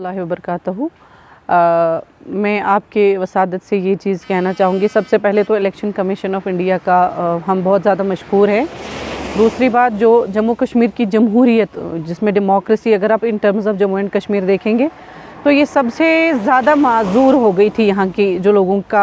रहमतुल्लाहि व बरकातहू। मैं आपके वसादत से ये चीज़ कहना चाहूँगी, सबसे पहले तो इलेक्शन कमीशन ऑफ इंडिया का हम बहुत ज़्यादा मशकूर हैं। दूसरी बात, जो जम्मू कश्मीर की जमहूरियत, जिसमें डेमोक्रेसी, अगर आप in terms of Jammu and Kashmir देखेंगे तो ये सबसे ज़्यादा माजूर हो गई थी यहाँ की जो लोगों का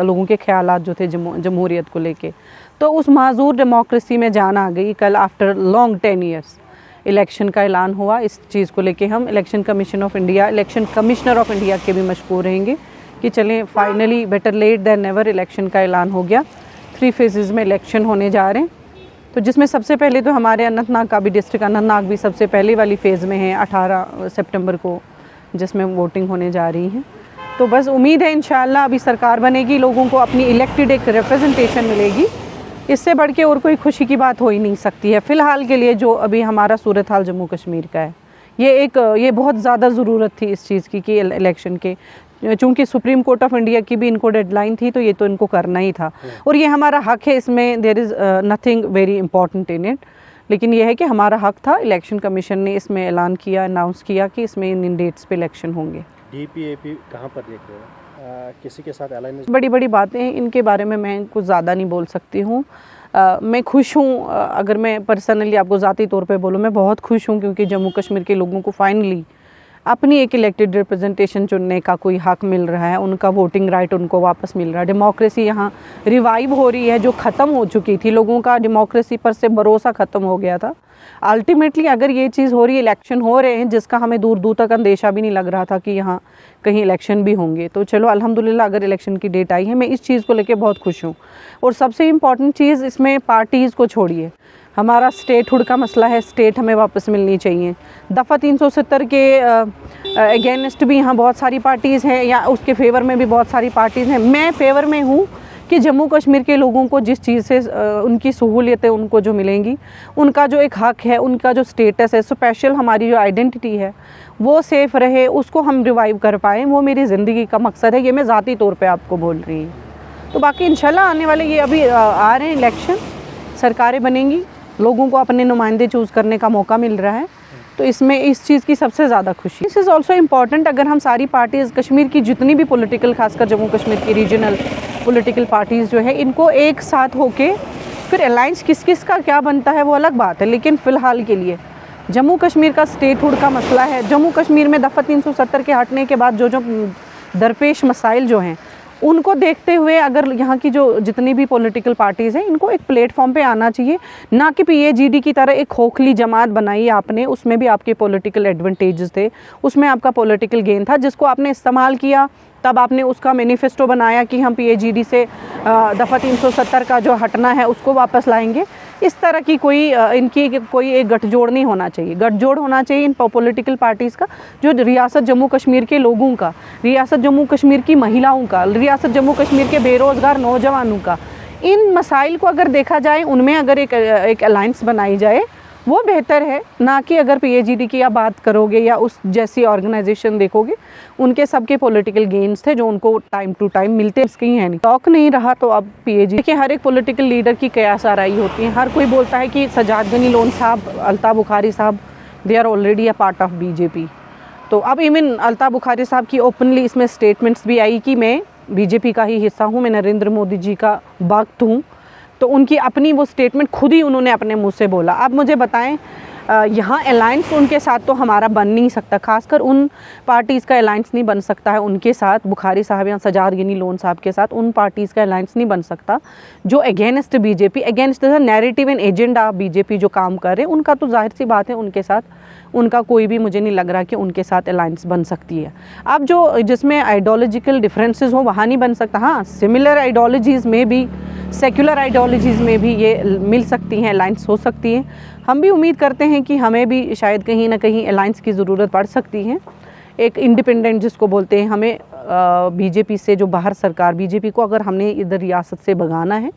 लोगों के ख्यालात जो थे जमहूरियत को लेके, तो उस माजूर डेमोक्रेसी में जान आ गई। कल आफ्टर लॉन्ग 10 ईयर्स इलेक्शन का ऐलान हुआ। इस चीज़ को लेके हम election commission of India, election commissioner of India के भी मशकूर रहेंगे कि चलें, finally better late than never election का ऐलान हो गया। 3 फेजेज़ में इलेक्शन होने जा रहे हैं, तो जिसमें सबसे पहले तो हमारे अनंतनाग का भी डिस्ट्रिक्ट अनंतनाग भी सबसे पहले वाली फ़ेज़ में है 18 सितंबर को, जिसमें वोटिंग होने जा रही है। तो बस उम्मीद है इंशाअल्लाह अभी सरकार बनेगी, लोगों को अपनी इलेक्टेड एक रिप्रेजेंटेशन मिलेगी। इससे बढ़ के और कोई खुशी की बात हो ही नहीं सकती है फ़िलहाल के लिए, जो अभी हमारा सूरत हाल जम्मू कश्मीर का है। ये बहुत ज़्यादा ज़रूरत थी इस चीज़ की कि इलेक्शन के, चूँकि सुप्रीम कोर्ट ऑफ इंडिया की भी इनको डेडलाइन थी, तो ये तो इनको करना ही था और ये हमारा हक है। इसमें there is nothing very important in it, लेकिन यह है कि हमारा हक था। इलेक्शन कमीशन ने इसमें ऐलान किया, अनाउंस किया कि इसमें इन डेट्स पे इलेक्शन होंगे। DPAP कहाँ पर देख रहे हो? किसी के साथ अलायंस? बड़ी बड़ी बातें हैं, इनके बारे में मैं कुछ ज़्यादा नहीं बोल सकती हूँ। मैं खुश हूँ, अगर मैं पर्सनली आपको ज़ाती तौर पे बोलूँ, मैं बहुत खुश हूँ क्योंकि जम्मू कश्मीर के लोगों को फाइनली अपनी एक इलेक्टेड रिप्रेजेंटेशन चुनने का कोई हक मिल रहा है, उनका वोटिंग राइट उनको वापस मिल रहा है। डेमोक्रेसी यहाँ रिवाइव हो रही है, जो ख़त्म हो चुकी थी, लोगों का डेमोक्रेसी पर से भरोसा ख़त्म हो गया था। अल्टीमेटली अगर ये चीज़ हो रही है, इलेक्शन हो रहे हैं, जिसका हमें दूर दूर तक अंदेशा भी नहीं लग रहा था कि यहाँ कहीं इलेक्शन भी होंगे, तो चलो अल्हम्दुलिल्लाह अगर इलेक्शन की डेट आई है, मैं इस चीज़ को लेके बहुत खुश हूँ। और सबसे इम्पॉर्टेंट चीज़ इसमें पार्टीज़ को छोड़िए, हमारा स्टेटहुड का मसला है, स्टेट हमें वापस मिलनी चाहिए। दफ़ा 370 के अगेंस्ट भी यहाँ बहुत सारी पार्टीज़ हैं, या उसके फेवर में भी बहुत सारी पार्टीज़ हैं। मैं फेवर में हूँ कि जम्मू कश्मीर के लोगों को जिस चीज़ से उनकी सहूलियतें उनको जो मिलेंगी, उनका जो एक हक है, उनका जो स्टेटस है, स्पेशल हमारी जो आइडेंटिटी है वो सेफ़ रहे, उसको हम रिवाइव कर पाएँ, वो मेरी ज़िंदगी का मकसद है। ये मैं ज़ाती तौर पे आपको बोल रही हूँ। तो बाकी इंशाल्लाह आने वाले ये अभी आ रहे हैं इलेक्शन, सरकारें बनेंगी, लोगों को अपने नुमाइंदे चूज़ करने का मौका मिल रहा है, तो इसमें इस चीज़ की सबसे ज़्यादा खुशी। दिस इज़ ऑल्सो इम्पॉर्टेंट, अगर हम सारी पार्टीज़ कश्मीर की जितनी भी पॉलिटिकल, खासकर जम्मू कश्मीर की रीजनल पॉलिटिकल पार्टीज़ जो है, इनको एक साथ होके फिर अलायंस किस किस का क्या बनता है वो अलग बात है, लेकिन फ़िलहाल के लिए जम्मू कश्मीर का स्टेटहुड का मसला है। जम्मू कश्मीर में दफ़ा 370 के हटने के बाद जो दरपेश मसाइल जो हैं, उनको देखते हुए अगर यहाँ की जो जितनी भी पॉलिटिकल पार्टीज़ हैं, इनको एक प्लेटफॉर्म पे आना चाहिए, ना कि PAGD की तरह एक खोखली जमात बनाई आपने, उसमें भी आपके पॉलिटिकल एडवांटेजेस थे, उसमें आपका पॉलिटिकल गेन था, जिसको आपने इस्तेमाल किया। तब आपने उसका मैनिफेस्टो बनाया कि हम PAGD से दफ़ा 370 का जो हटना है उसको वापस लाएंगे। इस तरह की इनकी कोई एक गठजोड़ नहीं होना चाहिए। गठजोड़ होना चाहिए इन पॉलिटिकल पार्टीज़ का, जो रियासत जम्मू कश्मीर के लोगों का, रियासत जम्मू कश्मीर की महिलाओं का, रियासत जम्मू कश्मीर के बेरोज़गार नौजवानों का। इन मसाइल को अगर देखा जाए, उनमें अगर एक अलायंस बनाई जाए, वो बेहतर है, ना कि अगर PAGD की आप बात करोगे या उस जैसी ऑर्गेनाइजेशन देखोगे, उनके सबके पॉलिटिकल गेन्स थे जो उनको टाइम टू टाइम मिलते, इसकी है नहीं। टॉक नहीं रहा तो अब PAGD के हर एक पॉलिटिकल लीडर की कयास आराई होती है। हर कोई बोलता है कि सजाद गनी लोन साहब, अल्ताफ़ बुखारी साहब, they are already a part of BJP। तो अब इवन अल्ताफ़ बुखारी साहब की ओपनली इसमें स्टेटमेंट्स भी आई कि मैं BJP का ही हिस्सा हूँ, मैं नरेंद्र मोदी जी का भक्त हूँ। तो उनकी अपनी वो स्टेटमेंट खुद ही उन्होंने अपने मुंह से बोला। अब मुझे बताएं, यहाँ अलायंस उनके साथ तो हमारा बन नहीं सकता, खासकर उन पार्टीज़ का अलायंस नहीं बन सकता है उनके साथ, बुखारी साहब या सजाद गनी लोन साहब के साथ उन पार्टीज़ का अलायंस नहीं बन सकता जो against BJP, against the narrative and agenda BJP जो काम कर रहे हैं, उनका तो जाहिर सी बात है उनके साथ उनका कोई भी, मुझे नहीं लग रहा कि उनके साथ अलायंस बन सकती है। अब जो जिसमें आइडियोलॉजिकल डिफरेंसेस हो वहाँ नहीं बन सकता। हाँ, सिमिलर आइडियोलॉजीज़ में भी, सेक्युलर आइडियोलॉजीज़ में भी ये मिल सकती हैं, अलायंस हो सकती हैं। हम भी उम्मीद करते हैं कि हमें भी शायद कहीं ना कहीं अलायंस की ज़रूरत पड़ सकती है। एक इंडिपेंडेंट जिसको बोलते हैं, हमें BJP से जो बाहर सरकार, BJP को अगर हमने इधर रियासत से भगाना है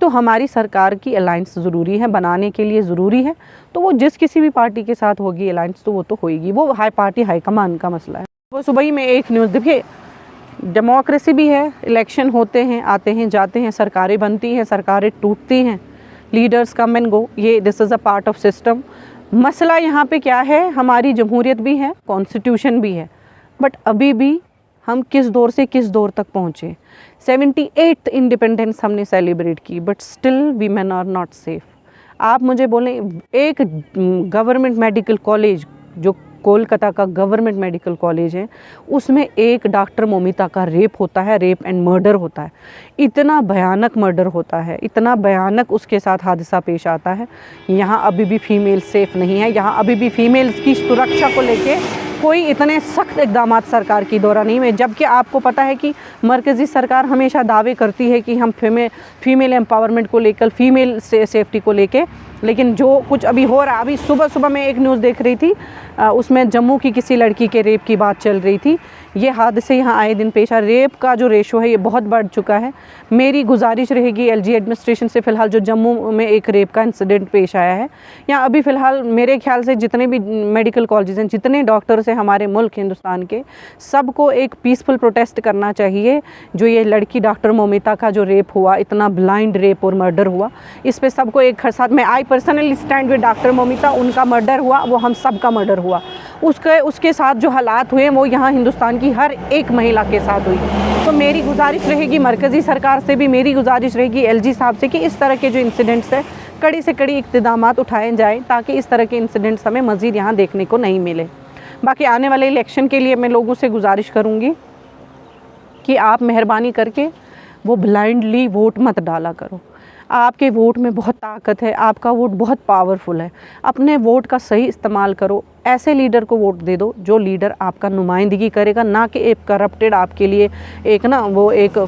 तो हमारी सरकार की अलायंस ज़रूरी है, बनाने के लिए ज़रूरी है। तो वो जिस किसी भी पार्टी के साथ होगी अलायंस, तो वो तो होएगी, वो पार्टी हाईकमान का मसला है। वो सुबह ही में एक न्यूज़ देखिए, डेमोक्रेसी भी है, इलेक्शन होते हैं, आते हैं जाते हैं, सरकारें बनती हैं, सरकारें टूटती हैं, लीडर्स कम एंड गो, ये this is a part of system. मसला यहाँ पे क्या है, हमारी जमहूरियत भी है, कॉन्स्टिट्यूशन भी है, बट अभी भी हम किस दौर से किस दौर तक पहुँचे। 78th इंडिपेंडेंस हमने सेलिब्रेट की, but still women are not safe. आप मुझे बोलें, एक गवर्नमेंट मेडिकल कॉलेज जो कोलकाता का गवर्नमेंट मेडिकल कॉलेज है, उसमें एक डॉक्टर मोमिता का रेप होता है, रेप एंड मर्डर होता है। इतना भयानक मर्डर होता है, इतना भयानक उसके साथ हादसा पेश आता है। यहाँ अभी भी फ़ीमेल सेफ़ नहीं है, यहाँ अभी भी फ़ीमेल्स की सुरक्षा को लेके कोई इतने सख्त इक़दाम सरकार की द्वारा नहीं है। जबकि आपको पता है कि मरकज़ी सरकार हमेशा दावे करती है कि हम फीमेल एम्पावरमेंट को लेकर, फीमेल सेफ्टी को लेके, लेकिन जो कुछ अभी हो रहा है, अभी सुबह मैं एक न्यूज़ देख रही थी, उसमें जम्मू की किसी लड़की के रेप की बात चल रही थी। ये हादसे यहाँ आए दिन पेश आ, रेप का जो रेशो है ये बहुत बढ़ चुका है। मेरी गुजारिश रहेगी एलजी एडमिनिस्ट्रेशन से, फ़िलहाल जो जम्मू में एक रेप का इंसिडेंट पेश आया है, यहाँ अभी फ़िलहाल मेरे ख्याल से जितने भी मेडिकल कॉलेजेस हैं, जितने डॉक्टर्स हैं हमारे मुल्क हिंदुस्तान के, सबको एक पीसफुल प्रोटेस्ट करना चाहिए। जो ये लड़की डॉक्टर मोमिता का जो रेप हुआ, इतना ब्लाइंड रेप और मर्डर हुआ, इस पर सबको एक साथ में, I personally stand with doctor Moumita. उनका मर्डर हुआ, वो हम सब का मर्डर हुआ, उसके साथ जो हालात हुए वो यहाँ हिंदुस्तान की हर एक महिला के साथ हुई। तो मेरी गुजारिश रहेगी मरकज़ी सरकार से भी, मेरी गुजारिश रहेगी एलजी साहब से कि इस तरह के जो इंसिडेंट्स है, कड़ी से कड़ी इक़दामात उठाए जाएँ ताकि इस तरह के इंसिडेंट्स हमें मज़ीद यहाँ देखने को नहीं मिले। बाकी आने वाले इलेक्शन के लिए मैं लोगों से गुजारिश करूँगी कि आप मेहरबानी करके वो ब्लाइंडली वोट मत डाला करो। आपके वोट में बहुत ताकत है, आपका वोट बहुत पावरफुल है। अपने वोट का सही इस्तेमाल करो। ऐसे लीडर को वोट दे दो जो लीडर आपका नुमाइंदगी करेगा, ना कि एक करप्टेड आपके लिए एक वो एक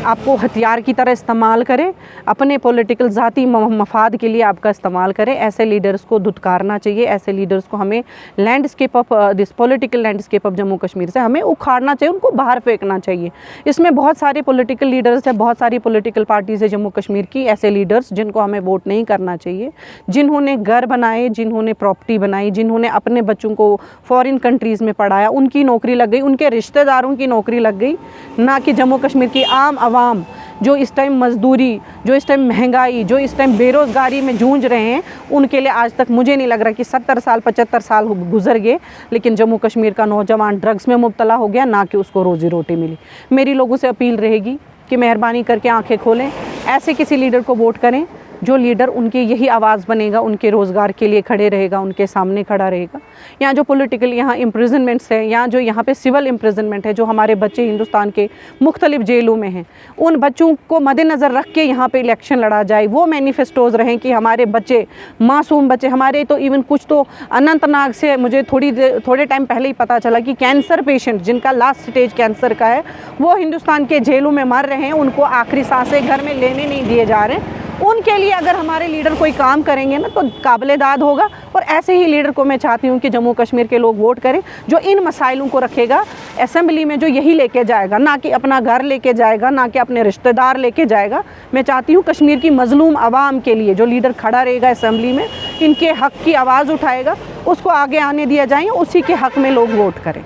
आपको हथियार की तरह इस्तेमाल करे, अपने पॉलिटिकल ज़ाती मफाद के लिए आपका इस्तेमाल करे। ऐसे लीडर्स को धुतकारना चाहिए। ऐसे लीडर्स को हमें landscape of this political landscape of Jammu Kashmir से हमें उखाड़ना चाहिए, उनको बाहर फेंकना चाहिए। इसमें बहुत सारे पॉलिटिकल लीडर्स हैं, बहुत सारी पॉलिटिकल पार्टीज़ है जम्मू कश्मीर की, ऐसे लीडर्स जिनको हमें वोट नहीं करना चाहिए, जिन्होंने घर बनाए, जिन्होंने प्रॉपर्टी बनाई, जिन्होंने अपने बच्चों को फॉरेन कंट्रीज़ में पढ़ाया, उनकी नौकरी लग गई, उनके रिश्तेदारों की नौकरी लग गई, ना कि जम्मू कश्मीर की आम आवाम जो इस टाइम मजदूरी, जो इस टाइम महंगाई, जो इस टाइम बेरोज़गारी में जूझ रहे हैं। उनके लिए आज तक मुझे नहीं लग रहा कि 70 साल 75 साल गुजर गए, लेकिन जम्मू कश्मीर का नौजवान ड्रग्स में मुब्तला हो गया, ना कि उसको रोज़ी रोटी मिली। मेरी लोगों से अपील रहेगी कि मेहरबानी करके आंखें खोलें, ऐसे किसी लीडर को वोट करें जो लीडर उनकी यही आवाज़ बनेगा, उनके रोज़गार के लिए खड़े रहेगा, उनके सामने खड़ा रहेगा। यहाँ जो पॉलिटिकल यहाँ इम्प्रिजनमेंट्स है, यहाँ पे सिविल इम्प्रिजनमेंट है, जो हमारे बच्चे हिंदुस्तान के मुख्तलिफ जेलों में हैं, उन बच्चों को मद्देनज़र रख के यहाँ पे इलेक्शन लड़ा जाए। वो मैनिफेस्टोज़ रहें कि हमारे बच्चे, मासूम बच्चे, हमारे तो इवन कुछ तो अनंतनाग से मुझे थोड़े टाइम पहले ही पता चला कि कैंसर पेशेंट जिनका लास्ट स्टेज कैंसर का है, वो हिंदुस्तान के जेलों में मर रहे हैं, उनको आखिरी सांसें घर में लेने नहीं दिए जा रहे हैं। उनके लिए अगर हमारे लीडर कोई काम करेंगे ना तो काबिल-ए-दाद होगा। और ऐसे ही लीडर को मैं चाहती हूँ कि जम्मू कश्मीर के लोग वोट करें, जो इन मसाइलों को रखेगा असेंबली में, जो यही लेके जाएगा, ना कि अपना घर लेके जाएगा, ना कि अपने रिश्तेदार लेके जाएगा। मैं चाहती हूँ कश्मीर की मजलूम आवाम के लिए जो लीडर खड़ा रहेगा असेंबली में, इनके हक़ की आवाज़ उठाएगा, उसको आगे आने दिया जाए, उसी के हक़ में लोग वोट करें।